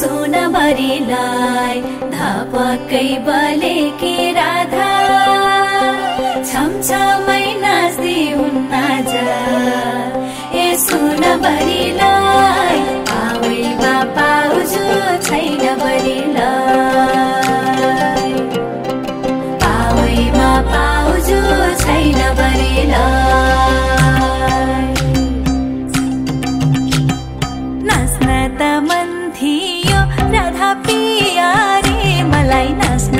सोनाबरीलाई धपक्कै बलेकी राधा छमछमै नाच्दै हुन् आज ए सोनाबरीलाई पावैमा पाउजु छैन बरीलाई पावैमा पाउजु छैन बरीलाई नाच्न त मन थियो राधा पिया रे मलाई नाच्न